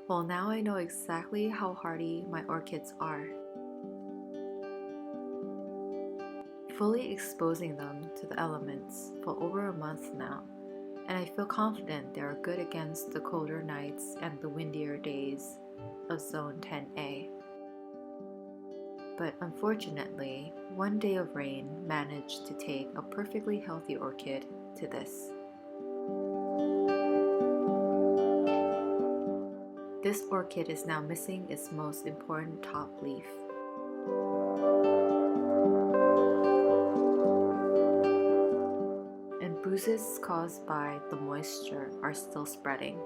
Well, now I know exactly how hardy my orchids are. Fully exposing them to the elements for over a month now, and I feel confident they are good against the colder nights and the windier days of Zone 10A. But unfortunately, one day of rain managed to take a perfectly healthy orchid to this. This orchid is now missing its most important top leaf. And bruises caused by the moisture are still spreading.